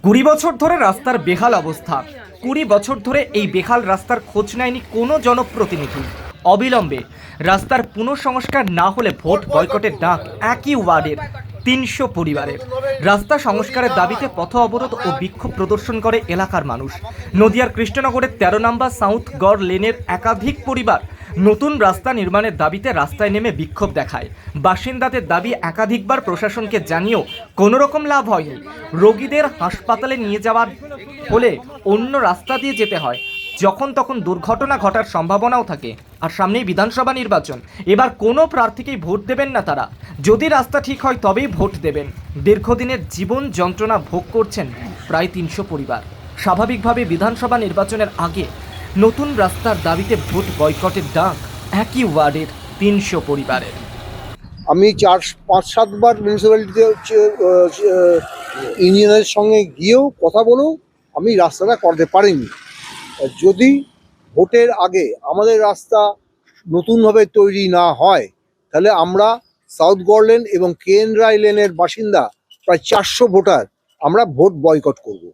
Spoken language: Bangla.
20 বছর ধরে রাস্তার বেহাল অবস্থা। 20 বছর ধরে এই বেহাল রাস্তার খোঁজ নেয়নি কোনো জনপ্রতিনিধি। অবিলম্বে রাস্তার পুনঃসংস্কার না হলে ভোট বয়কটের ডাক একই ওয়ার্ডের 300 পরিবারের। রাস্তা সংস্কারের দাবিতে পথ অবরোধ ও বিক্ষোভ প্রদর্শন করে এলাকার মানুষ। নদিয়ার কৃষ্ণনগরের 13 নম্বর সাউথ গড় লেনের একাধিক পরিবার নতুন রাস্তা নির্মাণের দাবিতে রাস্তায় নেমে বিক্ষোভ দেখায়। বাসিন্দাদের দাবি একাধিকবার প্রশাসনকে জানিয়েও কোনো রকম লাভ হয়নি। রোগীদের হাসপাতালে নিয়ে যাওয়ার হলে অন্য রাস্তা দিয়ে যেতে হয়, যখন তখন দুর্ঘটনা ঘটার সম্ভাবনাও থাকে। আর সামনেই বিধানসভা নির্বাচন, এবার কোনো প্রার্থীকেই ভোট দেবেন না তারা। যদি রাস্তা ঠিক হয় তবেই ভোট দেবেন। দীর্ঘদিনের জীবন যন্ত্রণা ভোগ করছেন প্রায় 300 পরিবার। স্বাভাবিকভাবে বিধানসভা নির্বাচনের আগে নতুন রাস্তার দাবিতে ভোট বয়কটের ডাক একই ওয়ার্ডের 300 পরিবারের। আমি 4-5-7 বার মিউনিসিপ্যালিটিতে ইঞ্জিনিয়ারের সঙ্গে গিয়েও কথা বলেও আমি রাস্তাটা করতে পারিনি। যদি ভোটের আগে আমাদের রাস্তা নতুনভাবে তৈরি না হয়, তাহলে আমরা সাউথ গড় লেন এবং KN রায় লেনের বাসিন্দা প্রায় 400 ভোটার আমরা ভোট বয়কট করব।